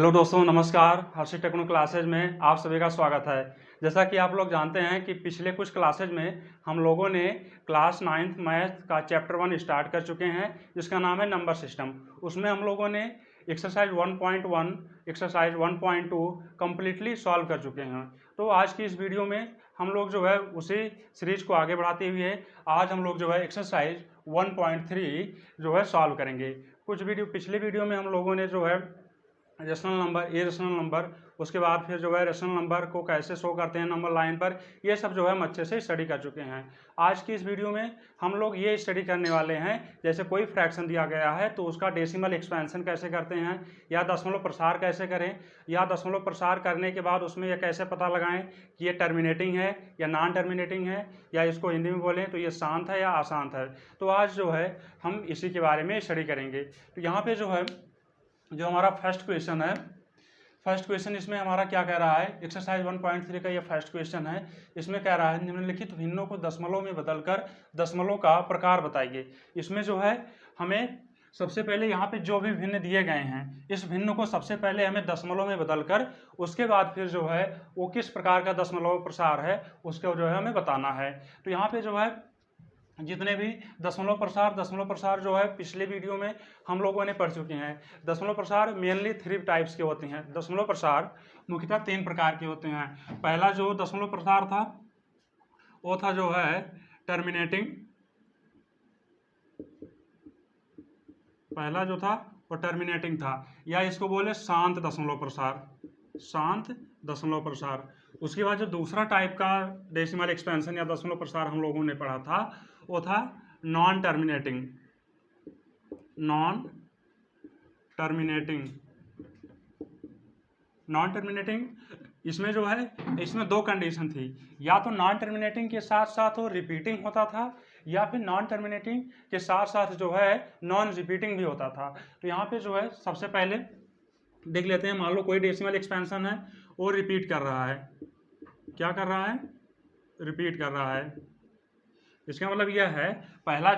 Hello दोस्तों, नमस्कार। हर्षित techno classes में आप सभी का स्वागत है। जैसा कि आप लोग जानते हैं कि पिछले कुछ क्लासेज में हम लोगों ने क्लास 9th मैथ का चैप्टर 1 स्टार्ट कर चुके हैं, जिसका नाम है नंबर सिस्टम। उसमें हम लोगों ने एक्सरसाइज 1.1, एक्सरसाइज 1.2 कम्प्लीटली सॉल्व कर चुके हैं। तो आज की इस वीडियो में हम लोग जो है उसी सीरीज को आगे बढ़ाते हुए आज हम लोग जो है एक्सरसाइज 1.3 जो है सॉल्व करेंगे। कुछ पिछले वीडियो में हम लोगों ने जो है रेशनल नंबर, इरेशनल नंबर, उसके बाद फिर जो है रेशनल नंबर को कैसे शो करते हैं नंबर लाइन पर, ये सब जो है हम अच्छे से स्टडी कर चुके हैं। आज की इस वीडियो में हम लोग ये स्टडी करने वाले हैं, जैसे कोई फ्रैक्शन दिया गया है तो उसका डेसिमल एक्सपेंशन कैसे करते हैं, या दशमलव प्रसार कैसे करें, या दशमलव प्रसार करने के बाद उसमें यह कैसे पता लगाएं कि ये टर्मिनेटिंग है या नॉन टर्मिनेटिंग है, या इसको हिंदी में बोलें तो ये शांत है या अशांत है। तो आज जो है हम इसी के बारे में स्टडी करेंगे। तो यहाँ पे जो है जो हमारा फर्स्ट क्वेश्चन है, फर्स्ट क्वेश्चन इसमें हमारा क्या कह रहा है, एक्सरसाइज 1.3 का ये फर्स्ट क्वेश्चन है। इसमें कह रहा है निम्नलिखित भिन्नों को दशमलव में बदलकर दशमलव का प्रकार बताइए। इसमें जो है हमें सबसे पहले यहाँ पे जो भी भिन्न दिए गए हैं, इस भिन्न को सबसे पहले हमें दशमलव में बदलकर उसके बाद फिर जो है वो किस प्रकार का दशमलव प्रसार है उसको जो है हमें बताना है। तो यहाँ पे जो है जितने भी दशमलव प्रसार जो है पिछले वीडियो में हम लोगों ने पढ़ चुके हैं। दशमलव प्रसार मेनली 3 टाइप्स के होते हैं। दशमलव प्रसार मुख्यतः 3 प्रकार के होते हैं। पहला जो दशमलव प्रसार था वो था जो है टर्मिनेटिंग, पहला जो था वो टर्मिनेटिंग था, या इसको बोले शांत दशमलव प्रसार, शांत दशमलव प्रसार। उसके बाद जो दूसरा टाइप का डेसिमल एक्सपेंशन या दशमलव प्रसार हम लोगों ने पढ़ा था वो था non terminating, non terminating, non terminating. इसमें जो है इसमें 2 कंडीशन थी, या तो नॉन टर्मिनेटिंग के साथ साथ वो रिपीटिंग होता था, या फिर नॉन टर्मिनेटिंग के साथ साथ जो है नॉन रिपीटिंग भी होता था। तो यहाँ पे जो है सबसे पहले देख लेते हैं। मान लो कोई डेसिमल एक्सपेंशन है, वो रिपीट कर रहा है। क्या कर रहा है? रिपीट कर रहा है। इसका मतलब यह है पहले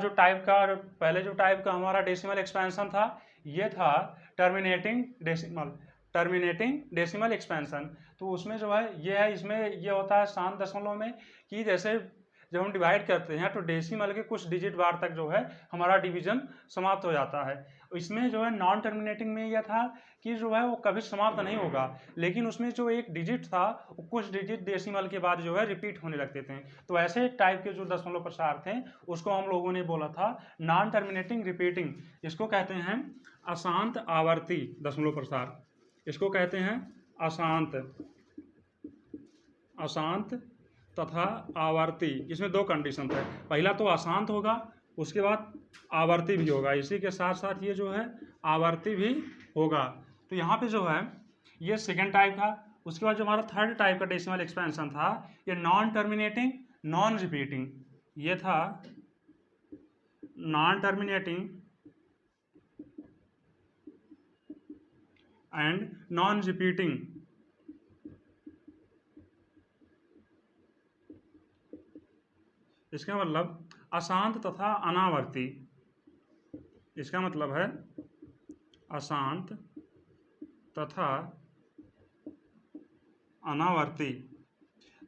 जो टाइप का हमारा डेसिमल एक्सपेंशन था ये था टर्मिनेटिंग डेसिमल एक्सपेंशन। तो उसमें जो है ये है, इसमें ये होता है शांत दशमलव में कि जैसे जब हम डिवाइड करते हैं तो डेसिमल के कुछ डिजिट बार तक जो है हमारा डिवीजन समाप्त हो जाता है। इसमें जो है नॉन टर्मिनेटिंग में यह था कि जो है वो कभी समाप्त नहीं होगा, लेकिन उसमें जो एक डिजिट था वो कुछ डिजिट डेसिमल के बाद जो है रिपीट होने लगते थे। तो ऐसे टाइप के जो दशमलव प्रसार थे उसको हम लोगों ने बोला था नॉन टर्मिनेटिंग रिपीटिंग। इसको कहते हैं अशांत आवर्ती दशमलव प्रसार, इसको कहते हैं अशांत तथा आवर्ती। इसमें 2 कंडीशन थे, पहला तो अशांत होगा, उसके बाद आवर्ती भी होगा, इसी के साथ साथ ये जो है आवर्ती भी होगा। तो यहाँ पे जो है ये सेकेंड टाइप था। उसके बाद जो हमारा थर्ड टाइप का डेसिमल एक्सपेंशन था ये नॉन टर्मिनेटिंग नॉन रिपीटिंग, ये था non terminating and non repeating. इसका मतलब अशांत तथा अनावर्ती, इसका मतलब है अशांत तथा अनावर्ती।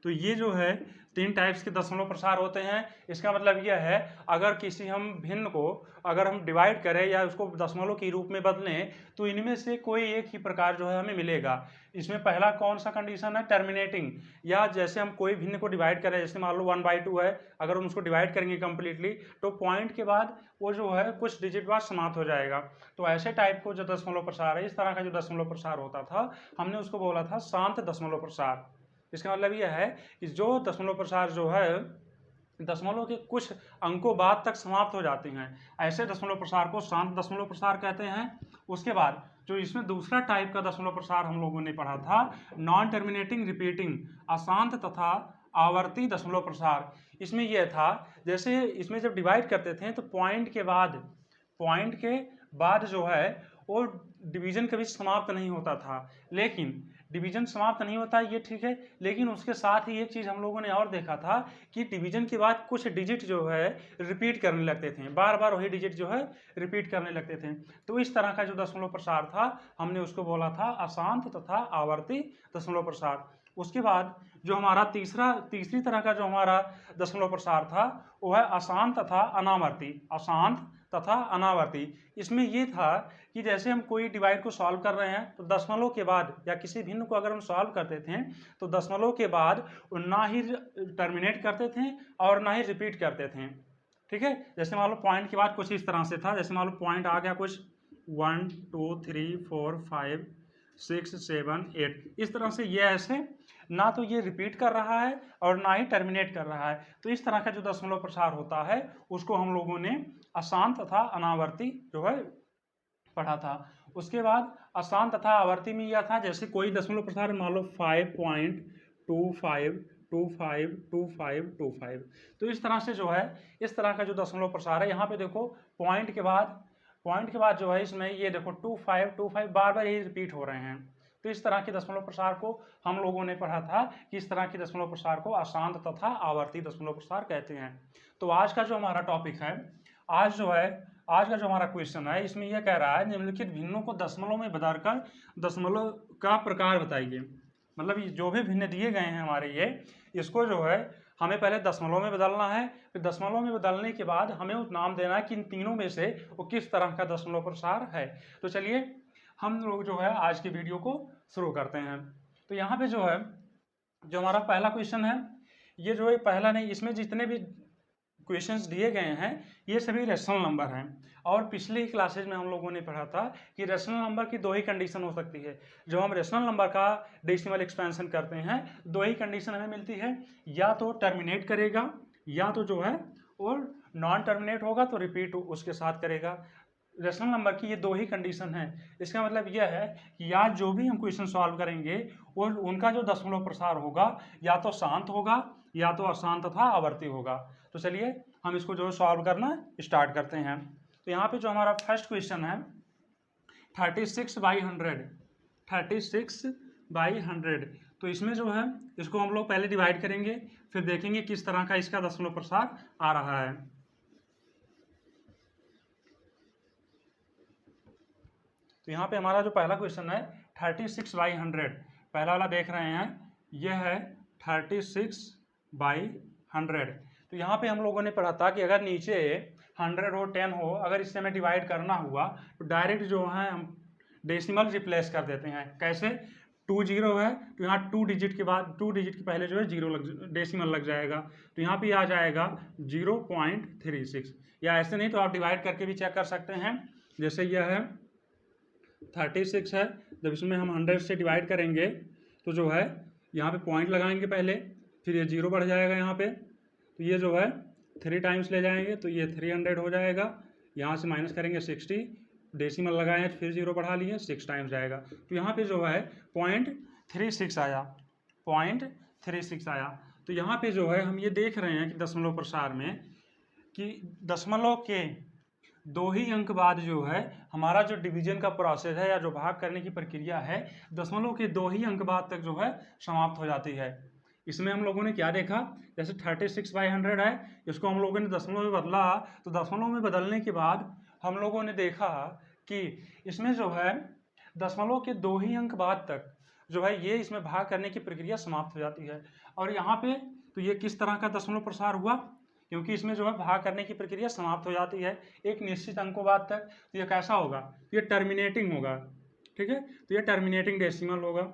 तो ये जो है 3 टाइप्स के दशमलव प्रसार होते हैं। इसका मतलब यह है अगर किसी हम भिन्न को अगर हम डिवाइड करें या उसको दशमलव के रूप में बदलें तो इनमें से कोई एक ही प्रकार जो है हमें मिलेगा। इसमें पहला कौन सा कंडीशन है? टर्मिनेटिंग। या जैसे हम कोई भिन्न को डिवाइड करें, जैसे मान लो 1/2 है, अगर हम उसको डिवाइड करेंगे कम्प्लीटली तो पॉइंट के बाद वो जो है कुछ डिजिट बाद समाप्त हो जाएगा। तो ऐसे टाइप को जो दशमलव प्रसार है, इस तरह का जो दशमलव प्रसार होता था हमने उसको बोला था शांत दशमलव प्रसार। इसका मतलब यह है कि जो दशमलव प्रसार जो है दशमलव के कुछ अंकों बाद तक समाप्त हो जाते हैं, ऐसे दशमलव प्रसार को शांत दशमलव प्रसार कहते हैं। उसके बाद जो इसमें दूसरा टाइप का दशमलव प्रसार हम लोगों ने पढ़ा था नॉन टर्मिनेटिंग रिपीटिंग, अशांत तथा आवर्ती दशमलव प्रसार। इसमें यह था जैसे इसमें जब डिवाइड करते थे तो पॉइंट के बाद जो है वो डिवीजन कभी समाप्त नहीं होता था, लेकिन डिवीजन समाप्त नहीं होता है, ये ठीक है, लेकिन उसके साथ ही एक चीज़ हम लोगों ने और देखा था कि डिवीजन के बाद कुछ डिजिट जो है रिपीट करने लगते थे, बार बार वही डिजिट जो है रिपीट करने लगते थे। तो इस तरह का जो दशमलव प्रसार था हमने उसको बोला था अशांत तथा आवर्ती दशमलव प्रसार। उसके बाद जो हमारा तीसरी तरह का जो हमारा दशमलव प्रसार था वो है अशांत तथा अनावर्ती। अशांत तथा अनावर्ती, इसमें ये था कि जैसे हम कोई डिवाइड को सॉल्व कर रहे हैं तो दशमलव के बाद या किसी भिन्न को अगर हम सॉल्व करते थे तो दशमलव के बाद ना ही टर्मिनेट करते थे और ना ही रिपीट करते थे। ठीक है, जैसे मान लो पॉइंट के बाद कुछ इस तरह से था, जैसे मान लो पॉइंट आ गया कुछ 1 2 3 4 5 6 7 8, इस तरह से ये ऐसे ना तो ये रिपीट कर रहा है और ना ही टर्मिनेट कर रहा है। तो इस तरह का जो दशमलव प्रसार होता है उसको हम लोगों ने अशांत तथा अनावर्ती जो है पढ़ा था। उसके बाद अशांत तथा आवर्ती में यह था जैसे कोई दशमलव प्रसार मान लो 5.252525, तो इस तरह से जो है इस तरह का जो दशमलव प्रसार है यहाँ पे देखो पॉइंट के बाद जो है इसमें ये देखो 2525 बार बार यही रिपीट हो रहे हैं। तो इस तरह के दशमलव प्रसार को हम लोगों ने पढ़ा था कि इस तरह के दशमलव प्रसार को अशांत तथा आवर्ती दशमलव प्रसार कहते हैं। तो आज का जो हमारा टॉपिक है, आज का जो हमारा क्वेश्चन है इसमें यह कह रहा है निम्नलिखित भिन्नों को दशमलव में बदलकर दशमलव का प्रकार बताइए। मतलब जो भी भिन्न दिए गए हैं हमारे ये, इसको जो है हमें पहले दशमलव में बदलना है, फिर दशमलव में बदलने के बाद हमें उस नाम देना है कि इन तीनों में से वो किस तरह का दशमलव प्रसार है। तो चलिए हम लोग जो है आज की वीडियो को शुरू करते हैं। तो यहाँ पे जो है जो हमारा पहला क्वेश्चन है, ये जो है पहला नहीं, इसमें जितने भी क्वेश्चंस दिए गए हैं ये सभी रेशनल नंबर हैं। और पिछली क्लासेज में हम लोगों ने पढ़ा था कि रेशनल नंबर की दो ही कंडीशन हो सकती है। जब हम रेशनल नंबर का डेसिमल एक्सपेंशन करते हैं दो ही कंडीशन हमें मिलती है, या तो टर्मिनेट करेगा या तो जो है और नॉन टर्मिनेट होगा तो रिपीट उसके साथ करेगा। रेशनल नंबर की ये दो ही कंडीशन है। इसका मतलब यह है कि या जो भी हम क्वेश्चन सॉल्व करेंगे वो उनका जो दशमलव प्रसार होगा या तो शांत होगा या तो अशांत तथा आवर्ती होगा। तो चलिए हम इसको जो सॉल्व करना स्टार्ट करते हैं। तो यहाँ पे जो हमारा फर्स्ट क्वेश्चन है 36/100, 36/100, तो इसमें जो है इसको हम लोग पहले डिवाइड करेंगे फिर देखेंगे किस तरह का इसका दशमलव प्रसार आ रहा है। तो यहाँ पे हमारा जो पहला क्वेश्चन है 36/100, पहला वाला देख रहे हैं, यह है 36/100। तो यहाँ पे हम लोगों ने पढ़ा था कि अगर नीचे 100 हो 10 हो, अगर इससे हमें डिवाइड करना हुआ तो डायरेक्ट जो है हम डेसिमल रिप्लेस कर देते हैं। कैसे? 2 0 है तो यहाँ 2 डिजिट के पहले जो है डेसिमल लग जाएगा, तो यहाँ पे आ जाएगा 0.36। या ऐसे नहीं तो आप डिवाइड करके भी चेक कर सकते हैं। जैसे यह है 36 है, जब इसमें हम 100 से डिवाइड करेंगे तो जो है यहाँ पे पॉइंट लगाएंगे पहले, फिर ये 0 बढ़ जाएगा यहाँ पे, तो ये जो है 3 टाइम्स ले जाएंगे तो ये 300 हो जाएगा। यहाँ से माइनस करेंगे 60, डेसिमल लगाए फिर 0 बढ़ा लिए 6 टाइम्स जाएगा, तो यहाँ पे जो है 0.36 आया, 0.36 आया। तो यहाँ पे जो है हम ये देख रहे हैं कि दशमलव प्रसार में कि दशमलव के दो ही अंक बाद जो है हमारा जो डिवीजन का प्रोसेस है या जो भाग करने की प्रक्रिया है दशमलव के दो ही अंक बाद तक जो है समाप्त हो जाती है। इसमें हम लोगों ने क्या देखा, जैसे 36/100 है, इसको हम लोगों ने दशमलव में बदला, तो दशमलव में बदलने के बाद हम लोगों ने देखा कि इसमें जो है दशमलव के दो ही अंक बाद तक जो है ये इसमें भाग करने की प्रक्रिया समाप्त हो जाती है। और यहाँ पे तो ये किस तरह का दशमलव प्रसार हुआ, क्योंकि इसमें जो है भाग करने की प्रक्रिया समाप्त हो जाती है एक निश्चित अंकों बाद तक, तो ये कैसा होगा, ये टर्मिनेटिंग होगा। ठीक है, तो ये टर्मिनेटिंग डेसिमल होगा।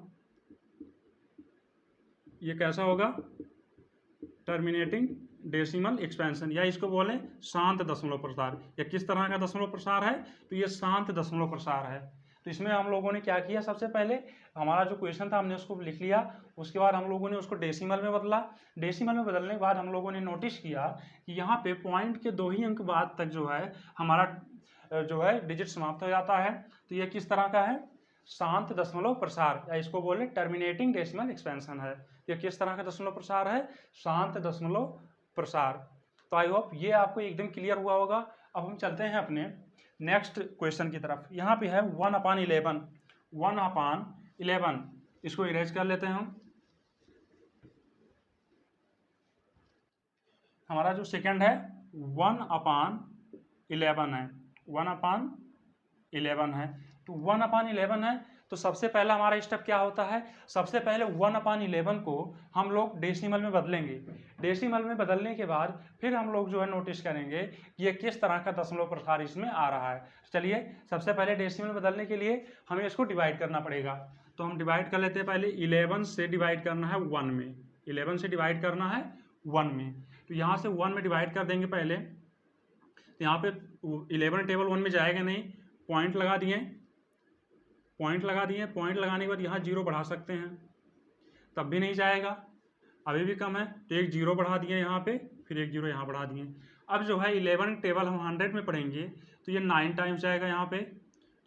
ये कैसा होगा, टर्मिनेटिंग डेसिमल एक्सपेंशन, या इसको बोले शांत दशमलव प्रसार। या किस तरह का दशमलव प्रसार है, तो ये शांत दशमलव प्रसार है। तो इसमें हम लोगों ने क्या किया, सबसे पहले हमारा जो क्वेश्चन था हमने उसको लिख लिया, उसके बाद हम लोगों ने उसको डेसिमल में बदला। डेसिमल में बदलने के बाद हम लोगों ने नोटिस किया कि यहाँ पे पॉइंट के दो ही अंक बाद तक जो है हमारा जो है डिजिट समाप्त हो जाता है। तो ये किस तरह का है, शांत दशमलव प्रसार, या इसको बोले टर्मिनेटिंग डेसिमल एक्सपेंशन है। ये किस तरह का दशमलव प्रसार है, शांत दशमलव प्रसार। तो आई होप ये आपको एकदम क्लियर हुआ होगा। अब हम चलते हैं अपने नेक्स्ट क्वेश्चन की तरफ। यहाँ पे है 1/11, 1/11। इसको इरेज कर लेते हैं हम। हमारा जो सेकंड है 1/11 है, 1/11 है। तो 1/11 है, तो सबसे पहला हमारा स्टेप क्या होता है, सबसे पहले 1/11 को हम लोग डेसिमल में बदलेंगे। डेसिमल में बदलने के बाद फिर हम लोग जो है नोटिस करेंगे कि ये किस तरह का दशमलव प्रसार इसमें आ रहा है। चलिए सबसे पहले डेसिमल बदलने के लिए हमें इसको डिवाइड करना पड़ेगा। तो हम डिवाइड कर लेते हैं। पहले 11 से डिवाइड करना है 1 में, 11 से डिवाइड करना है 1 में। तो यहाँ से 1 में डिवाइड कर देंगे पहले। तो यहाँ पे 11 टेबल 1 में जाएगा नहीं, पॉइंट लगा दिए, पॉइंट लगा दिए। पॉइंट लगाने के बाद यहाँ 0 बढ़ा सकते हैं, तब भी नहीं जाएगा, अभी भी कम है। तो एक 0 बढ़ा दिए यहाँ पे, फिर एक 0 यहाँ बढ़ा दिए। अब जो है 11 टेबल हम 100 में पढ़ेंगे तो ये 9 टाइम्स जाएगा यहाँ पे,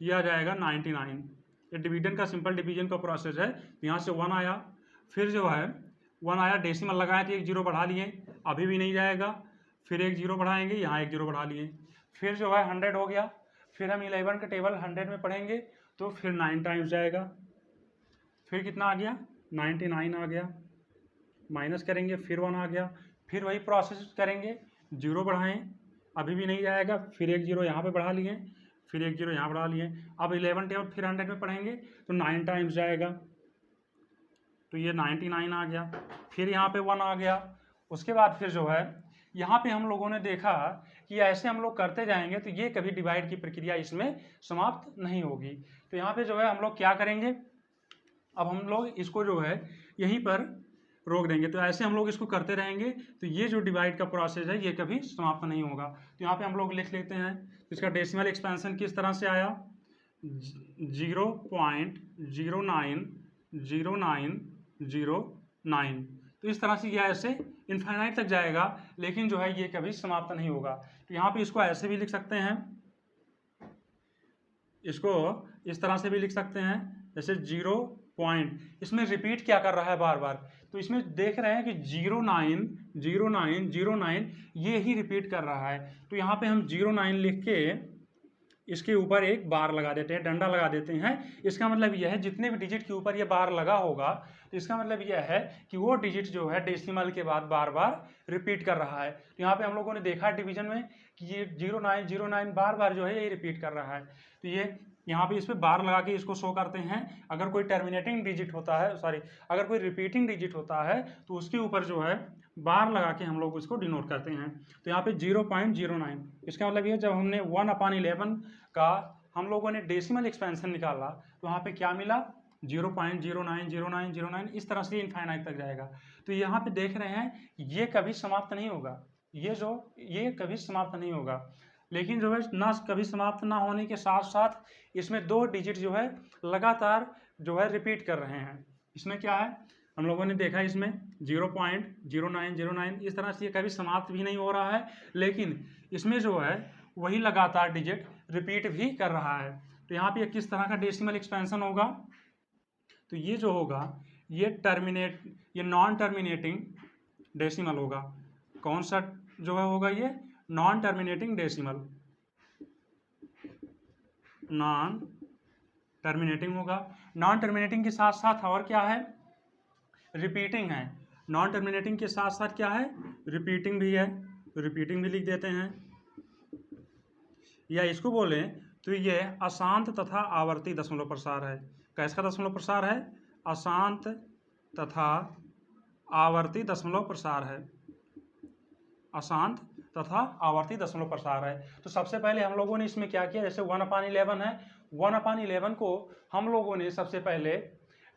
ये आ जाएगा 99। ये डिवीजन का सिंपल डिवीजन का प्रोसेस है। यहाँ से 1 आया, फिर जो है 1 आया, डेसिमल लगाए तो एक 0 बढ़ा लिए, अभी भी नहीं जाएगा, फिर एक 0 बढ़ाएंगे, यहाँ एक 0 बढ़ा लिए, फिर जो है 100 हो गया। फिर हम 11 का टेबल 100 में पढ़ेंगे तो फिर 9 टाइम्स जाएगा, फिर कितना आ गया 99 आ गया, माइनस करेंगे फिर 1 आ गया, फिर वही प्रोसेस करेंगे, 0 बढ़ाएं, अभी भी नहीं जाएगा, फिर एक 0 यहाँ पे बढ़ा लिए, फिर एक 0 यहाँ बढ़ा लिए। अब 11 टेबल फिर 100 में पढ़ेंगे तो 9 टाइम्स जाएगा, तो ये 99 आ गया, फिर यहाँ पे 1 आ गया। उसके बाद फिर जो है यहाँ पे हम लोगों ने देखा कि ऐसे हम लोग करते जाएंगे तो ये कभी डिवाइड की प्रक्रिया इसमें समाप्त नहीं होगी। तो यहाँ पे जो है हम लोग क्या करेंगे, अब हम लोग इसको जो है यहीं पर रोक देंगे। तो ऐसे हम लोग इसको करते रहेंगे तो ये जो डिवाइड का प्रोसेस है ये कभी समाप्त नहीं होगा। तो यहाँ पे हम लोग लिख लेते हैं, तो इसका डेसिमल एक्सपेंशन किस तरह से आया, 0.090909। तो इस तरह से यह ऐसे इनफाइनाइट तक जाएगा, लेकिन जो है ये कभी समाप्त नहीं होगा। तो यहाँ पे इसको ऐसे भी लिख सकते हैं, इसको इस तरह से भी लिख सकते हैं, जैसे 0 पॉइंट, इसमें रिपीट क्या कर रहा है बार बार, तो इसमें देख रहे हैं कि 090909 ये ही रिपीट कर रहा है। तो यहाँ पे हम 09 लिख के इसके ऊपर एक बार लगा देते हैं, डंडा लगा देते हैं। इसका मतलब यह है जितने भी डिजिट के ऊपर ये बार लगा होगा तो इसका मतलब यह है कि वो डिजिट जो है डेसिमल के बाद बार बार रिपीट कर रहा है। तो यहाँ पे हम लोगों ने देखा डिवीजन में कि ये 0909 बार बार जो है ये रिपीट कर रहा है। तो ये यहाँ पे इस पर बार लगा के इसको शो करते हैं। अगर कोई टर्मिनेटिंग डिजिट होता है, अगर कोई रिपीटिंग डिजिट होता है तो उसके ऊपर जो है बार लगा के हम लोग उसको डिनोट करते हैं। तो यहाँ पे 0.09, इसका मतलब ये जब हमने 1/11 का हम लोगों ने डेसिमल एक्सपेंशन निकाला तो वहाँ पे क्या मिला, 0.090909, इस तरह से इनफाइनाइट तक जाएगा। तो यहाँ पे देख रहे हैं ये कभी समाप्त नहीं होगा, ये कभी समाप्त नहीं होगा। लेकिन जो है ना कभी समाप्त ना होने के साथ साथ इसमें 2 डिजिट जो है लगातार जो है रिपीट कर रहे हैं। इसमें क्या है हम लोगों ने देखा, इसमें 0.0909 इस तरह से ये कभी समाप्त भी नहीं हो रहा है, लेकिन इसमें जो है वही लगातार डिजिट रिपीट भी कर रहा है। तो यहाँ पे किस तरह का डेसिमल एक्सपेंशन होगा, तो ये जो होगा ये नॉन टर्मिनेटिंग डेसिमल होगा। कौन सा जो है होगा, ये non terminating decimal, non terminating होगा। नॉन टर्मिनेटिंग के साथ साथ और क्या है, रिपीटिंग है। नॉन टर्मिनेटिंग के साथ साथ क्या है, रिपीटिंग भी है, तो रिपीटिंग भी लिख देते हैं। या इसको बोलें तो ये अशांत तथा आवर्ती दशमलव प्रसार है। कैसा दशमलव प्रसार है, अशांत तथा आवर्ती दशमलव प्रसार है, अशांत तथा आवर्ती दशमलव प्रसार है। तो सबसे पहले हम लोगों ने इसमें क्या किया, जैसे 1/11 है, 1/11 को हम लोगों ने सबसे पहले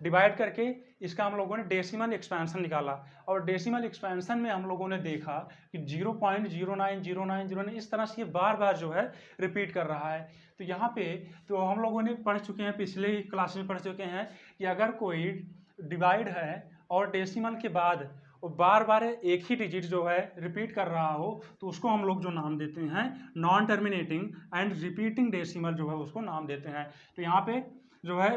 डिवाइड करके इसका हम लोगों ने डेसिमल एक्सपेंशन निकाला, और डेसिमल एक्सपेंशन में हम लोगों ने देखा कि 0.090909 इस तरह से ये बार बार जो है रिपीट कर रहा है। तो यहाँ पे तो हम लोगों ने पढ़ चुके हैं, पिछले ही क्लास में पढ़ चुके हैं कि अगर कोई डिवाइड है और डेसिमल के बाद वो बार बार एक ही डिजिट जो है रिपीट कर रहा हो तो उसको हम लोग जो नाम देते हैं non terminating and repeating decimal जो है उसको नाम देते हैं। तो यहाँ पे जो है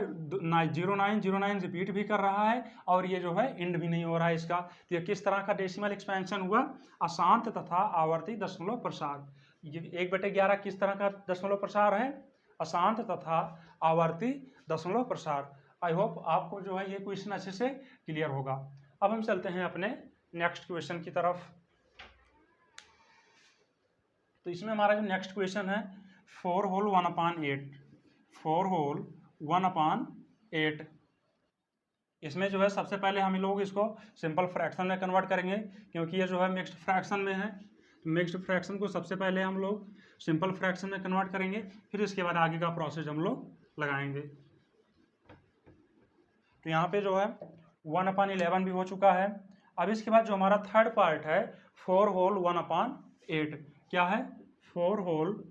0909 रिपीट भी कर रहा है और ये जो है एंड भी नहीं हो रहा है इसका। तो ये किस तरह का डेसिमल एक्सपेंशन हुआ, अशांत तथा आवर्ती दशमलव प्रसार। ये 1/11 किस तरह का दशमलव प्रसार है, अशांत तथा आवर्ती दशमलव प्रसार। आई होप आपको जो है ये क्वेश्चन अच्छे से क्लियर होगा। अब हम चलते हैं अपने नेक्स्ट क्वेश्चन की तरफ। तो इसमें हमारा जो नेक्स्ट क्वेश्चन है 4 होल 1/8, 4 होल 1/8। इसमें जो है सबसे पहले हम लोग इसको सिंपल फ्रैक्शन में कन्वर्ट करेंगे, क्योंकि ये जो है मिक्स्ड फ्रैक्शन में है। मिक्स्ड फ्रैक्शन को सबसे पहले हम लोग सिंपल फ्रैक्शन में कन्वर्ट करेंगे, फिर इसके बाद आगे का प्रोसेस हम लोग लगाएंगे। तो यहाँ पे जो है 1/11 भी हो चुका है। अब इसके बाद जो हमारा थर्ड पार्ट है 4 होल 1/8, क्या है 4 होल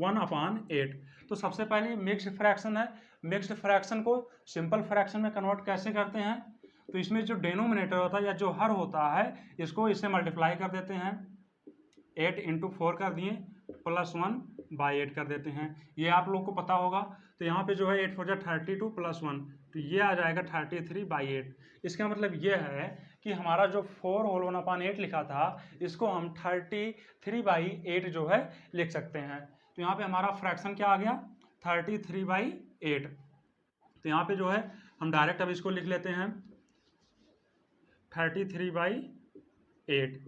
1/8। तो सबसे पहले मिक्स्ड फ्रैक्शन है, मिक्स्ड फ्रैक्शन को सिंपल फ्रैक्शन में कन्वर्ट कैसे करते हैं? तो इसमें जो डेनोमिनेटर होता है या जो हर होता है इसको इससे मल्टीप्लाई कर देते हैं, 8 × 4 कर दिए प्लस 1/8 कर देते हैं, ये आप लोग को पता होगा। तो यहाँ पे जो है 8 4 32 प्लस 1, तो ये आ जाएगा 33/8। इसका मतलब ये है कि हमारा जो 4 होल 1/8 लिखा था इसको हम 33/8 जो है लिख सकते हैं। तो यहाँ पे हमारा फ्रैक्शन क्या आ गया 33/8। तो यहाँ पे जो है हम डायरेक्ट अब इसको लिख लेते हैं 33/8।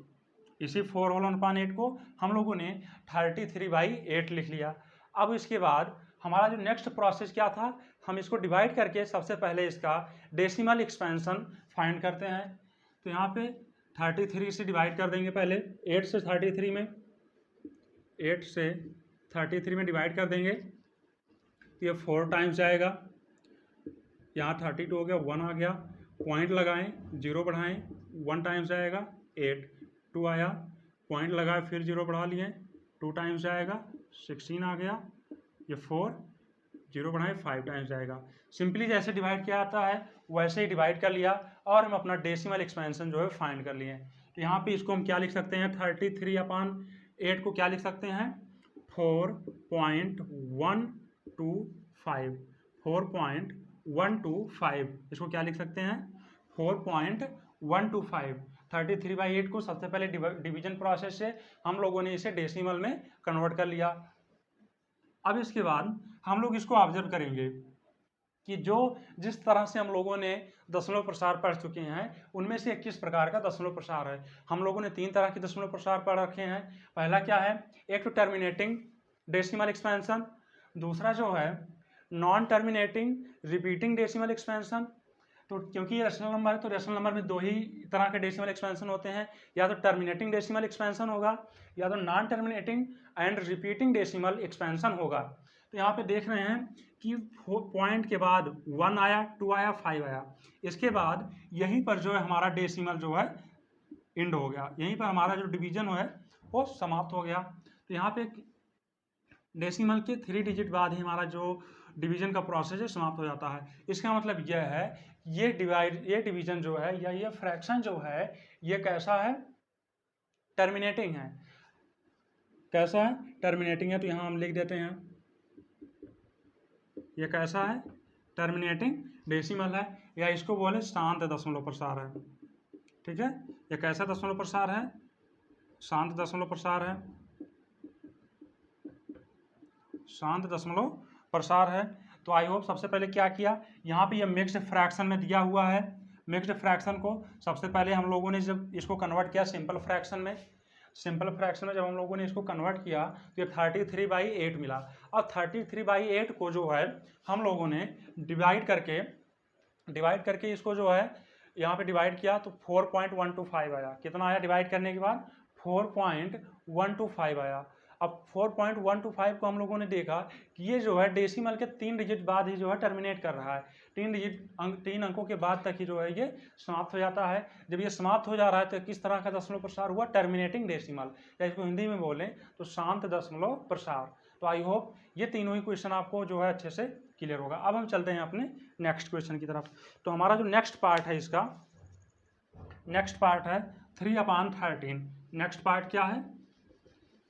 इसी 4 होल 1/8 को हम लोगों ने 33/8 लिख लिया। अब इसके बाद हमारा जो नेक्स्ट प्रोसेस क्या था, हम इसको डिवाइड करके सबसे पहले इसका डेसिमल एक्सपेंशन फाइंड करते हैं। तो यहाँ पे 33 से डिवाइड कर देंगे पहले, 8 से 33 में, 8 से 33 में डिवाइड कर देंगे तो ये 4 टाइम्स जाएगा। यहाँ 32 हो गया, 1 आ गया, पॉइंट लगाएं, 0 बढ़ाएं, 1 टाइम्स जाएगा, 8, 2 आया, पॉइंट लगाए फिर 0 बढ़ा लिए, 2 टाइम्स जाएगा, 16 आ गया, ये 4, 0 बढ़ाएं, 5 टाइम्स जाएगा। सिंपली जैसे डिवाइड किया जाता है वैसे ही डिवाइड कर लिया और हम अपना डेसिमल एक्सपेंशन जो है फाइंड कर लिए। तो यहाँ पे इसको हम क्या लिख सकते हैं 33/8 को क्या लिख सकते हैं 4.125, 4.125 इसको क्या लिख सकते हैं 4.125। 33/8 को सबसे पहले डिवीजन प्रोसेस से हम लोगों ने इसे डेसिमल में कन्वर्ट कर लिया। अब इसके बाद हम लोग इसको ऑब्जर्व करेंगे कि जिस तरह से हम लोगों ने दशमलव प्रसार पढ़ चुके हैं उनमें से किस प्रकार का दशमलव प्रसार है। हम लोगों ने 3 तरह के दशमलव प्रसार पढ़ रखे हैं। पहला क्या है, एक तो टर्मिनेटिंग डेसिमल एक्सपेंशन, दूसरा जो है non terminating repeating decimal expansion. तो क्योंकि ये रेशनल नंबर है तो रेशनल नंबर में 2 ही तरह के डेसिमल एक्सपेंशन होते हैं, या तो टर्मिनेटिंग डेसिमल एक्सपेंशन होगा या तो non terminating and repeating decimal expansion होगा। तो यहाँ पे देख रहे हैं कि पॉइंट के बाद 1 आया, 2 आया, 5 आया, इसके बाद यहीं पर जो है हमारा डेसिमल जो है एंड हो गया, यहीं पर हमारा जो डिवीजन है वो समाप्त हो गया। तो यहाँ पे डेसिमल के 3 डिजिट बाद ही हमारा जो डिवीजन का प्रोसेस है समाप्त हो जाता है। इसका मतलब यह है ये डिवीजन जो है या ये फ्रैक्शन जो है ये कैसा है, टर्मिनेटिंग है। कैसा है, टर्मिनेटिंग है। तो यहाँ हम लिख देते हैं ये कैसा है, टर्मिनेटिंग डेसिमल है, या इसको बोले शांत दशमलव प्रसार है। ठीक है, ये कैसा दशमलव प्रसार है, शांत दशमलव प्रसार है, शांत दशमलव प्रसार है। तो आई होप सबसे पहले क्या किया, यहाँ पे ये मिक्स्ड फ्रैक्शन में दिया हुआ है। मिक्स्ड फ्रैक्शन को सबसे पहले हम लोगों ने जब इसको कन्वर्ट किया सिंपल फ्रैक्शन में, सिंपल फ्रैक्शन में जब हम लोगों ने इसको कन्वर्ट किया तो ये 33/8 मिला। अब 33/8 को जो है हम लोगों ने डिवाइड करके इसको जो है यहाँ पे डिवाइड किया तो 4.125 आया। कितना आया डिवाइड करने के बाद 4.125 आया। अब 4.125 को हम लोगों ने देखा कि ये जो है डेसिमल के 3 डिजिट बाद ही जो है टर्मिनेट कर रहा है, 3 अंकों के बाद तक ही जो है ये समाप्त हो जाता है। जब ये समाप्त हो जा रहा है तो किस तरह का दशमलव प्रसार हुआ, टर्मिनेटिंग डेसिमल, या इसको हिंदी में बोलें तो शांत दशमलव प्रसार। तो आई होप ये तीनों ही क्वेश्चन आपको जो है अच्छे से क्लियर होगा। अब हम चलते हैं अपने नेक्स्ट क्वेश्चन की तरफ। तो हमारा जो नेक्स्ट पार्ट है इसका नेक्स्ट पार्ट है 3/13। नेक्स्ट पार्ट क्या है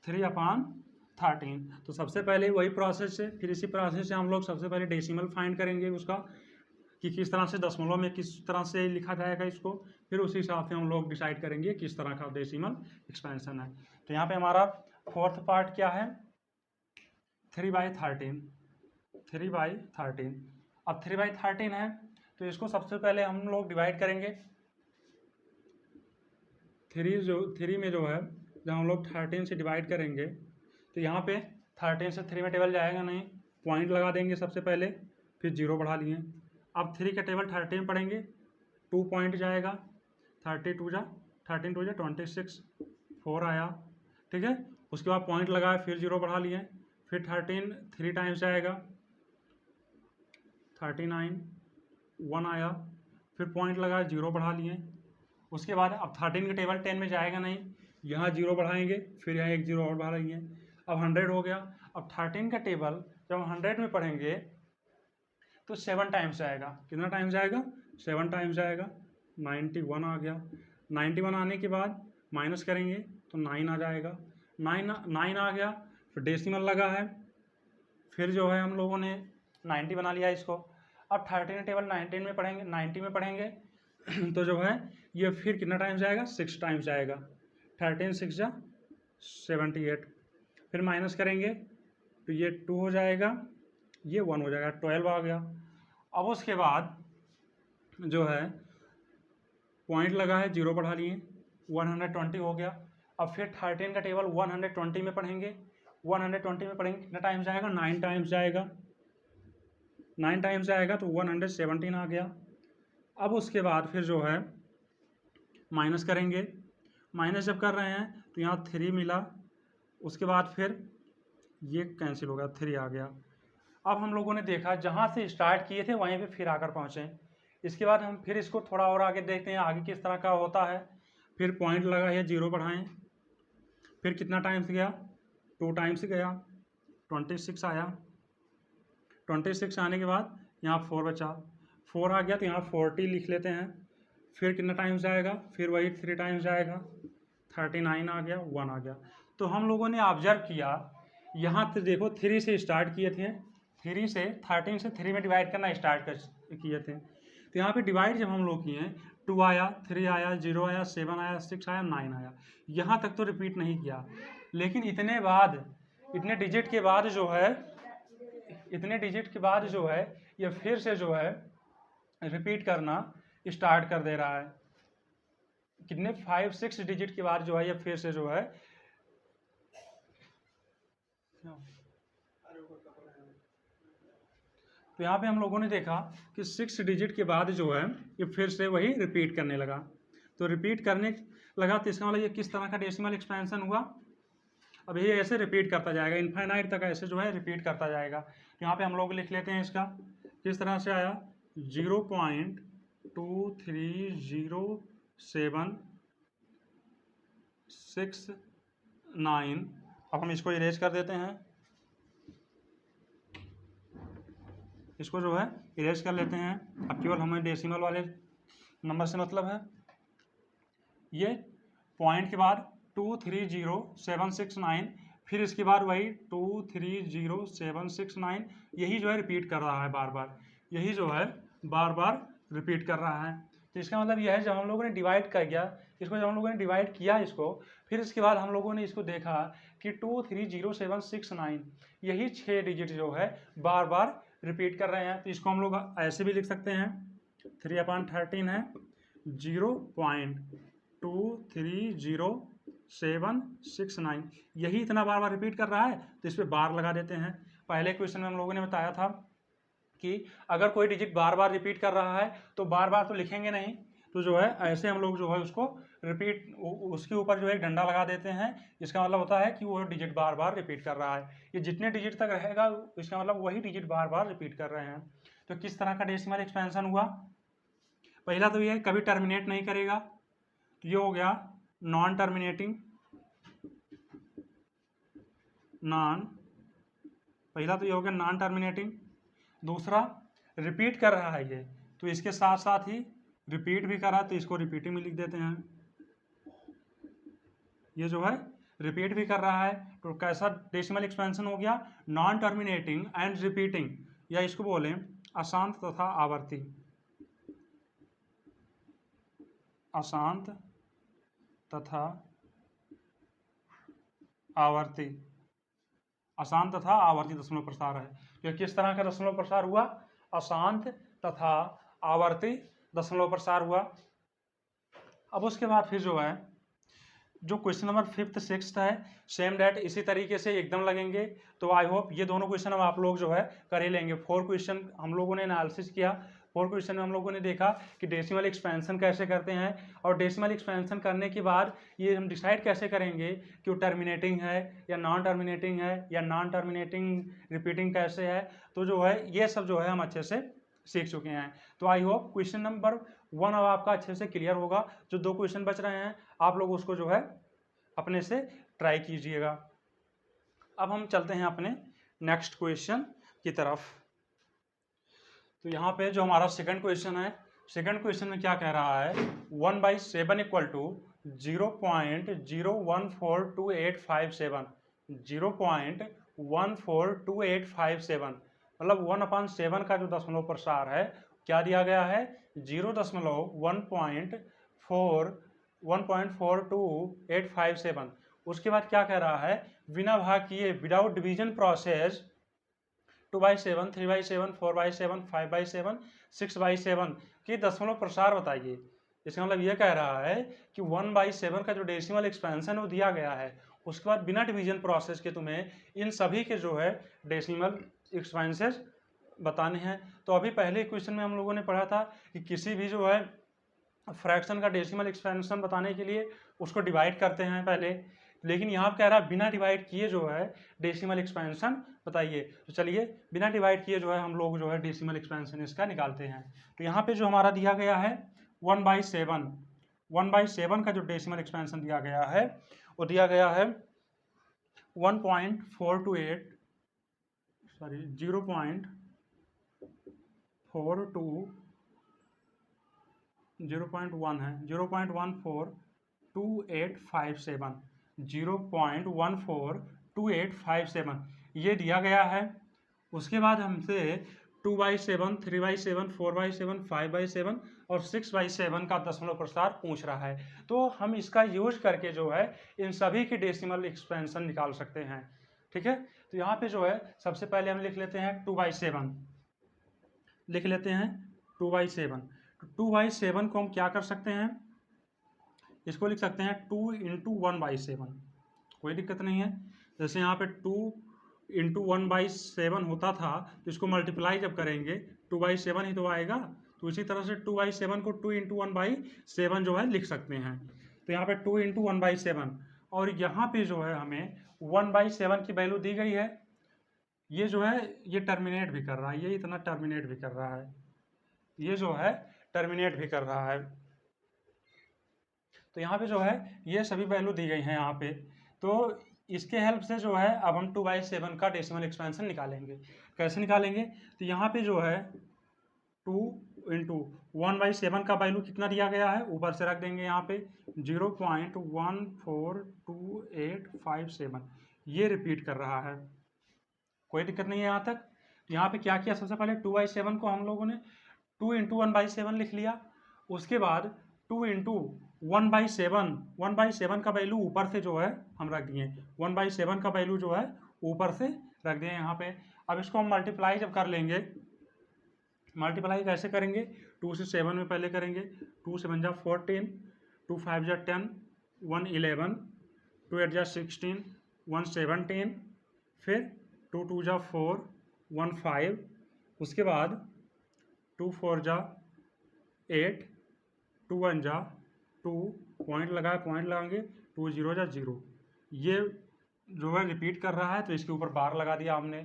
3/13। तो सबसे पहले वही प्रोसेस है, फिर इसी प्रोसेस से हम लोग सबसे पहले डेसिमल फाइंड करेंगे उसका कि किस तरह से दशमलव में किस तरह से लिखा जाएगा इसको, फिर उसी हिसाब से हम लोग डिसाइड करेंगे किस तरह का डेसिमल एक्सपेंशन है। तो यहाँ पे हमारा फोर्थ पार्ट क्या है 3/13। 3/13 अब 3/13 है तो इसको सबसे पहले हम लोग डिवाइड करेंगे। थ्री में जो है जब हम लोग 13 से डिवाइड करेंगे तो यहाँ पे 13 से 3 में टेबल जाएगा नहीं, पॉइंट लगा देंगे सबसे पहले, फिर 0 बढ़ा लिए। अब 3 का टेबल 13 पढ़ेंगे, 2 पॉइंट जाएगा, 13 टू जा 26, 4 आया, ठीक है। उसके बाद पॉइंट लगाया, फिर 0 बढ़ा लिए, फिर 13 3 टाइम्स जाएगा, 39, 1 आया, फिर पॉइंट लगाया, 0 बढ़ा लिए। उसके बाद अब 13 का टेबल 10 में जाएगा नहीं, यहाँ 0 बढ़ाएंगे, फिर यहाँ एक 0 और बढ़ाएंगे, अब 100 हो गया। अब 13 का टेबल जब 100 में पढ़ेंगे तो 7 टाइम्स जाएगा। कितना टाइम्स जाएगा? 7 टाइम्स जाएगा। 91 आ गया। 91 आने के बाद माइनस करेंगे तो 9 आ जाएगा। 9 आ गया, फिर डेसिमल लगा है, फिर जो है हम लोगों ने 90 बना लिया इसको। अब 13 टेबल 19 में पढ़ेंगे, 90 में पढ़ेंगे तो जो है ये फिर कितना टाइम्स जाएगा? 6 टाइम्स जाएगा। 13 6 जा 78, फिर माइनस करेंगे तो ये 2 हो जाएगा, ये 1 हो जाएगा, 12 आ गया। अब उसके बाद जो है पॉइंट लगा है, 0 बढ़ा लिए, 120 हो गया। अब फिर 13 का टेबल 120 में पढ़ेंगे, 120 में पढ़ेंगे, कितना टाइम्स जाएगा? 9 टाइम्स जाएगा। 9 टाइम्स जाएगा तो 117 आ गया। अब उसके बाद फिर जो है माइनस करेंगे, माइनस जब कर रहे हैं तो यहाँ 3 मिला, उसके बाद फिर ये कैंसिल हो गया, 3 आ गया। अब हम लोगों ने देखा जहाँ से स्टार्ट किए थे वहीं पे फिर आकर पहुँचे। इसके बाद हम फिर इसको थोड़ा और आगे देखते हैं आगे किस तरह का होता है। फिर पॉइंट लगा है, 0 बढ़ाएं, फिर कितना टाइम्स गया? 2 टाइम्स गया, 26 आया। 26 आने के बाद यहाँ 4 बचा, 4 आ गया तो यहाँ 40 लिख लेते हैं। फिर कितना टाइम्स जाएगा? फिर वही 3 टाइम्स जाएगा, 39 आ गया, 1 आ गया। तो हम लोगों ने ऑब्जर्व किया यहाँ तो देखो 3 से स्टार्ट किए थे, 3 से 13 से 3 में डिवाइड करना स्टार्ट किए थे। तो यहाँ पे डिवाइड जब हम लोग किए 2 आया, 3 आया, 0 आया, 7 आया, 6 आया, 9 आया, यहाँ तक तो रिपीट नहीं किया। लेकिन इतने डिजिट के बाद जो है ये फिर से जो है रिपीट करना स्टार्ट कर दे रहा है। कितने 5-6 डिजिट के बाद जो है ये फिर से जो है तो यहाँ पे हम लोगों ने देखा कि 6 डिजिट के बाद जो है ये फिर से वही रिपीट करने लगा। तो रिपीट करने लगा तो इसका मतलब ये किस तरह का डेसिमल एक्सपेंशन हुआ? अब ये ऐसे रिपीट करता जाएगा, इनफाइनाइट तक ऐसे जो है रिपीट करता जाएगा। तो यहाँ पे हम लोग लिख लेते हैं इसका किस तरह से आया, 0.230769। अब हम इसको इरेज कर देते हैं, इसको जो है इरेज कर लेते हैं। अब केवल हमें डेसिमल वाले नंबर से मतलब है। ये पॉइंट के बाद 230769, फिर इसके बाद वही 230769, यही जो है रिपीट कर रहा है बार बार, यही जो है बार बार रिपीट कर रहा है। तो इसका मतलब यह है जब हम लोगों ने डिवाइड कर गया इसको, जब हम लोगों ने डिवाइड किया इसको, फिर इसके बाद हम लोगों ने इसको देखा कि 230769 यही 6 डिजिट जो है बार बार रिपीट कर रहे हैं। तो इसको हम लोग ऐसे भी लिख सकते हैं, 3/13 है 0.230769, यही इतना बार बार रिपीट कर रहा है तो इस पर बार लगा देते हैं। पहले क्वेश्चन में हम लोगों ने बताया था कि अगर कोई डिजिट बार बार रिपीट कर रहा है तो बार बार तो लिखेंगे नहीं, तो जो है ऐसे हम लोग जो है उसको रिपीट, उसके ऊपर जो है डंडा लगा देते हैं। इसका मतलब होता है कि वो डिजिट बार बार रिपीट कर रहा है। ये जितने डिजिट तक रहेगा इसका मतलब वही डिजिट बार बार रिपीट कर रहे हैं। तो किस तरह का डेसिमल एक्सपेंशन हुआ? पहला तो ये कभी टर्मिनेट नहीं करेगा, तो ये हो गया नॉन टर्मिनेटिंग, पहला तो ये हो गया नॉन टर्मिनेटिंग। दूसरा रिपीट कर रहा है ये, तो इसके साथ साथ ही रिपीट भी कर रहा है तो इसको रिपीटिंग में लिख देते हैं। ये जो है रिपीट भी कर रहा है तो कैसा डेसिमल एक्सपेंशन हो गया? नॉन टर्मिनेटिंग एंड रिपीटिंग, या इसको बोलें अशांत तथा आवर्ती, अशांत तथा आवर्ती, अशांत तथा आवर्ती दशमलव प्रसार है। तो किस तरह का दशमलव प्रसार हुआ? अशांत तथा आवर्ती दशमलव प्रसार हुआ। अब उसके बाद फिर जो है जो क्वेश्चन नंबर 5th 6th है सेम डेट इसी तरीके से एकदम लगेंगे। तो आई होप ये दोनों क्वेश्चन अब आप लोग जो है कर ही लेंगे। 4 क्वेश्चन हम लोगों ने एनालिसिस किया। 4 क्वेश्चन में हम लोगों ने देखा कि डेसिमल एक्सपेंशन कैसे करते हैं, और डेसिमल एक्सपेंशन करने के बाद ये हम डिसाइड कैसे करेंगे कि वो टर्मिनेटिंग है या नॉन टर्मिनेटिंग है, या नॉन टर्मिनेटिंग रिपीटिंग कैसे है। तो जो है ये सब जो है हम अच्छे से सीख चुके हैं। तो आई होप क्वेश्चन नंबर 1 अब आपका अच्छे से क्लियर होगा। जो 2 क्वेश्चन बच रहे हैं आप लोग उसको जो है अपने से ट्राई कीजिएगा। अब हम चलते हैं अपने नेक्स्ट क्वेश्चन की तरफ। तो यहाँ पे जो हमारा सेकंड क्वेश्चन है, सेकंड क्वेश्चन में क्या कह रहा है, 1/7 इक्वल टू 0.014285 0.142857 मतलब 1/7 का जो दशमलव प्रसार है क्या दिया गया है, 0.14287। उसके बाद क्या कह रहा है, बिना भाग किए विदाउट डिवीजन प्रोसेस 2/7, 3/7, 4/7, 5/7, 6/7 की दशमलव प्रसार बताइए। इसका मतलब ये कह रहा है कि 1/7 का जो डेसिमल एक्सपेंशन है वो दिया गया है, उसके बाद बिना डिवीजन प्रोसेस के तुम्हें इन सभी के जो है डेसिमल एक्सपेंसेस बताने हैं। तो अभी पहले क्वेश्चन में हम लोगों ने पढ़ा था कि किसी भी जो है फ्रैक्शन का डेसिमल एक्सपेंशन बताने के लिए उसको डिवाइड करते हैं पहले, लेकिन यहाँ कह रहा है बिना डिवाइड किए जो है डेसिमल एक्सपेंशन बताइए। तो चलिए बिना डिवाइड किए जो है हम लोग जो है डेसिमल एक्सपेंशन इसका निकालते हैं। तो यहाँ पे जो हमारा दिया गया है 1/7 का जो डेसिमल एक्सपेंशन दिया गया है वो दिया गया है 0.42 0.1 है 0.142857 0.142857 ये दिया गया है। उसके बाद हमसे 2/7, 3/7, 4/7, 5/7 और 6/7 का दशमलव प्रसार पूछ रहा है। तो हम इसका यूज करके जो है इन सभी की डेसिमल एक्सपेंशन निकाल सकते हैं। ठीक है, तो यहाँ पे जो है सबसे पहले हम लिख लेते हैं 2/7, लिख लेते हैं 2/7। तो 2/7 को हम क्या कर सकते हैं, इसको लिख सकते हैं 2 × 1/7, कोई दिक्कत नहीं है। जैसे यहाँ पे 2 × 1/7 होता था तो इसको मल्टीप्लाई जब करेंगे 2/7 ही तो आएगा। तो इसी तरह से 2/7 को 2 × 1/7 जो है लिख सकते हैं। तो यहाँ पे 2 × 1/7 और यहाँ पे जो है हमें 1/7 की वैल्यू दी गई है। ये जो है ये टर्मिनेट भी कर रहा है, ये इतना टर्मिनेट भी कर रहा है, ये जो है टर्मिनेट भी कर रहा है। तो यहाँ पे जो है ये सभी वैल्यू दी गई हैं यहाँ पे। तो इसके हेल्प से जो है अब हम 2/7 का डेसिमल एक्सपेंशन निकालेंगे। कैसे निकालेंगे, तो यहाँ पे जो है 2 × 1/7 का वैल्यू कितना दिया गया है ऊपर से रख देंगे यहाँ पे 0.142857, ये रिपीट कर रहा है, कोई दिक्कत नहीं है यहाँ तक। यहाँ पे क्या किया, सबसे पहले 2/7 को हम लोगों ने 2 × 1/7 लिख लिया। उसके बाद 2 × 1/7 का वैल्यू ऊपर से जो है हम रख दिए, 1/7 का वैल्यू जो है ऊपर से रख दिए यहाँ पे। अब इसको हम मल्टीप्लाई जब कर लेंगे, मल्टीप्लाई कैसे करेंगे, 2 से 7 में पहले करेंगे, 2 7 जा 14, 2 5 जा 10, 1 11, 2 8 जा 16, 1 17, फिर 2 2 जा 4, 1 5, उसके बाद 2 4 जा 8, 2 1 जा 2, पॉइंट लगाए, पॉइंट लगाएंगे, 2 0 जा 0, ये जो है रिपीट कर रहा है तो इसके ऊपर बार लगा दिया हमने।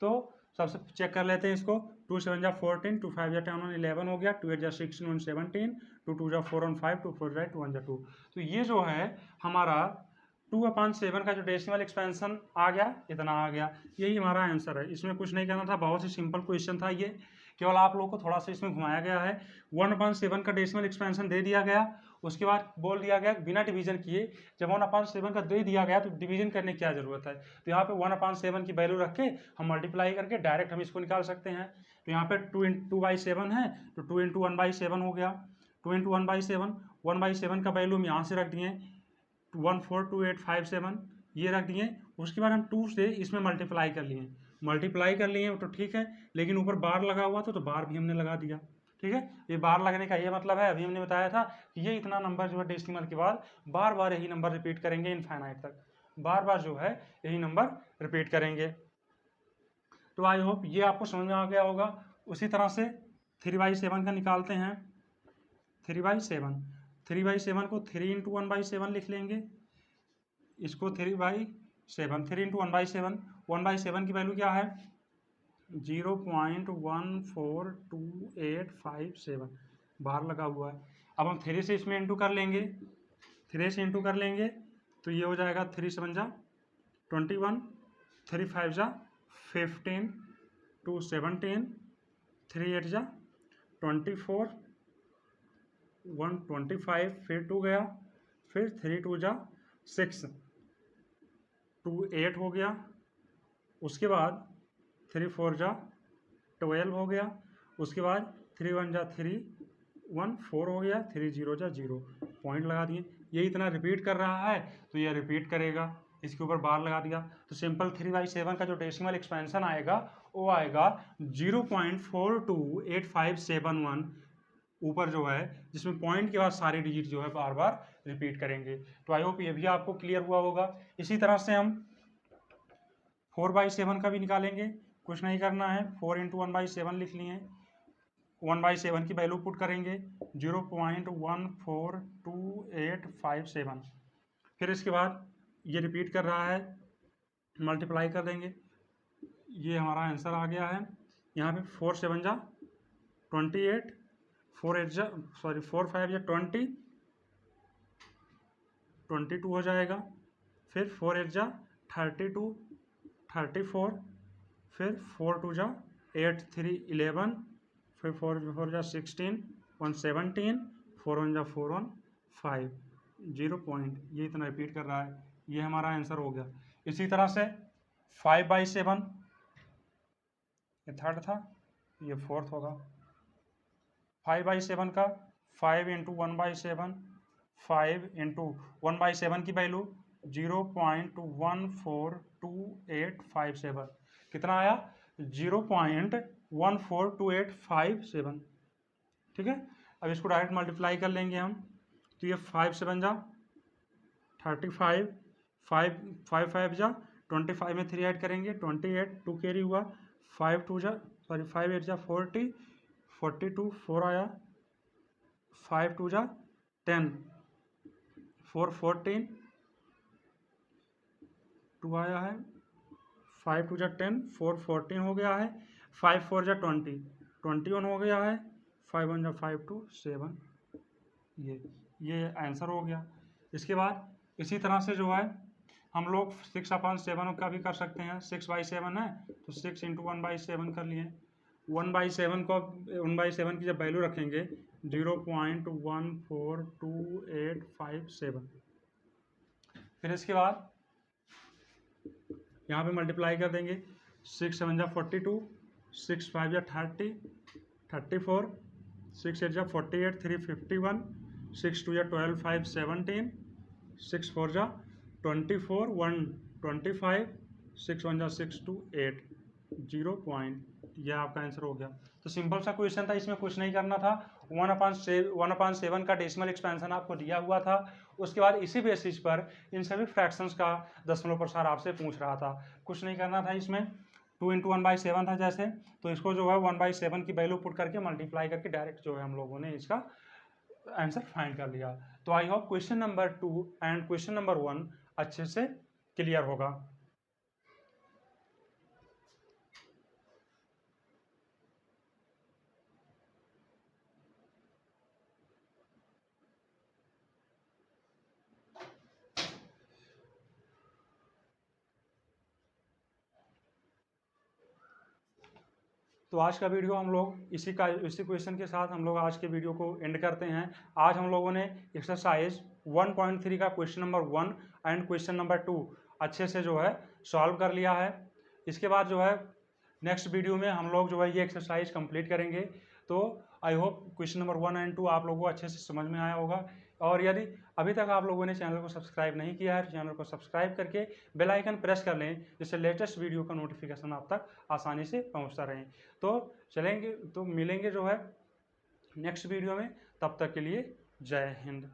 तो सबसे चेक कर लेते हैं इसको, 2 7 जा 14, 2 5 जा 10, 1 11 हो गया, 2 8 जा 16, 1 17, 2 2 जा 4, 1 5, 2 4 जा 8, 1 जा 2। तो ये जो है हमारा 2/7 का जो डेसिमल एक्सपेंशन आ गया, इतना आ गया, यही हमारा आंसर है। इसमें कुछ नहीं करना था, बहुत ही सिंपल क्वेश्चन था ये, केवल आप लोगों को थोड़ा सा इसमें घुमाया गया है। 1/7 का डेसिमल एक्सपेंशन दे दिया गया, उसके बाद बोल दिया गया बिना डिवीजन किए, जब 1/7 का दे दिया गया तो डिवीजन करने की क्या जरूरत है। तो यहाँ पे 1/7 की वैल्यू रख के हम मल्टीप्लाई करके डायरेक्ट हम इसको निकाल सकते हैं। तो यहाँ पे 2/7 है तो 2 × 1/7 हो गया, 2 × 1/7, 1/7 का वैल्यू हम यहाँ से रख दिए 1422857, ये रख दिए। उसके बाद हम 2 से इसमें मल्टीप्लाई कर लिए तो ठीक है, लेकिन ऊपर बार लगा हुआ था तो बार भी हमने लगा दिया। ठीक है, ये बार लगने का ये मतलब है, अभी हमने बताया था कि ये इतना नंबर जो है डेसिमल के बाद बार बार यही नंबर रिपीट करेंगे इनफाइनाइट तक, बार बार जो है यही नंबर रिपीट करेंगे। तो आई होप ये आपको समझ में आ गया होगा। उसी तरह से 3/7 का निकालते हैं। 3/7 3/7 को 3 इंटू 1/7 लिख लेंगे। इसको 3/7 3 इंटू 1/7 1/7 की वैल्यू क्या है 0.142857 बाहर लगा हुआ है। अब हम 3 से इसमें इंटू कर लेंगे, 3 से इंटू कर लेंगे तो ये हो जाएगा 3 7 जा 21, 3 5 जा 15, 2 17, 3 8 जा 24, 1 25, फिर 2 गया, फिर 3 2 जा 6, 2 8 हो गया, उसके बाद 3 4 जा 12 हो गया, उसके बाद 3 1 जा 3 1 4 हो गया, 3 0 जा 0, पॉइंट लगा दिए। ये इतना रिपीट कर रहा है तो ये रिपीट करेगा, इसके ऊपर बार लगा दिया। तो सिंपल 3/7 का जो डेसिमल एक्सपेंशन आएगा वो आएगा 0.428571 ऊपर जो है, जिसमें पॉइंट के बाद सारे डिजिट जो है बार बार रिपीट करेंगे। तो आई होप ये भी आपको क्लियर हुआ होगा। इसी तरह से हम 4/7 का भी निकालेंगे, कुछ नहीं करना है, 4 इंटू 1/7 लिख लिए, 1/7 की वैल्यू पुट करेंगे 0.142857। फिर इसके बाद ये रिपीट कर रहा है, मल्टीप्लाई कर देंगे, ये हमारा आंसर आ गया है। यहाँ पे 4 7 जा 28, 4 5 जा 20, 22 हो जाएगा, फिर 4 8 जा 32, 34, फिर 4 2 जा 8 3 11, फिर 4 4 जा 16, 1 17, 4 1 जा 4 1 5, 0 पॉइंट, ये इतना रिपीट कर रहा है, ये हमारा आंसर हो गया। इसी तरह से 5/7 ये थर्ड था, ये फोर्थ होगा। 5/7 का 5 इंटू 1/7, 5 इंटू 1/7 की वैल्यू 0.142857, कितना आया 0.142857, ठीक है। अब इसको डायरेक्ट मल्टीप्लाई कर लेंगे हम, तो ये 5 7 जा 35, 5 5 5 जा 25 में 3 ऐड करेंगे 28, 2 कैरी हुआ, 5 2 जा 5 8 जा 40, 42 4 आया, 5 2 जा 10, 4 14, 2 आया है, 5 2 जा 10, 4 14 हो गया है, 5 4 जा 20, 21 हो गया है, 5 1 जा 5 2 7, ये आंसर हो गया। इसके बाद इसी तरह से जो है हम लोग 6/7 का भी कर सकते हैं। 6/7 है तो 6 इंटू 1/7 कर लिए। 1/7 को 1/7 की जब वैल्यू रखेंगे 0.142857, फिर इसके बाद यहाँ पे मल्टीप्लाई कर देंगे, 6 7 जा 42, 6 5 जा 30, 34, 6 8 जा 48, 3 51, 6 2 जा 12, 5 17, 6 4 जा 24, 1 25, 6 1 जा 6 2 8, 0 पॉइंट, यह आपका आंसर हो गया। तो सिंपल सा क्वेश्चन था, इसमें कुछ नहीं करना था। 1/7 का डेसिमल एक्सपेंशन आपको दिया हुआ था, उसके बाद इसी बेसिस पर इन सभी फ्रैक्शंस का दशमलव प्रसार आपसे पूछ रहा था, कुछ नहीं करना था इसमें। 2 इंटू 1/7 था जैसे, तो इसको जो है 1/7 की वैल्यू पुट करके मल्टीप्लाई करके डायरेक्ट जो है हम लोगों ने इसका आंसर फाइंड कर लिया। तो I hope question number 2 and question number 1 अच्छे से क्लियर होगा। तो आज का वीडियो हम लोग इसी क्वेश्चन के साथ हम लोग आज के वीडियो को एंड करते हैं। आज हम लोगों ने एक्सरसाइज 1.3 का question number 1 and question number 2 अच्छे से जो है सॉल्व कर लिया है। इसके बाद जो है नेक्स्ट वीडियो में हम लोग जो है ये एक्सरसाइज कंप्लीट करेंगे। तो I hope question number 1 and 2 आप लोगों को अच्छे से समझ में आया होगा। और यदि अभी तक आप लोगों ने चैनल को सब्सक्राइब नहीं किया है तो चैनल को सब्सक्राइब करके बेल आइकन प्रेस कर लें, जिससे लेटेस्ट वीडियो का नोटिफिकेशन आप तक आसानी से पहुंचता रहे। तो चलेंगे, तो मिलेंगे जो है नेक्स्ट वीडियो में। तब तक के लिए जय हिंद।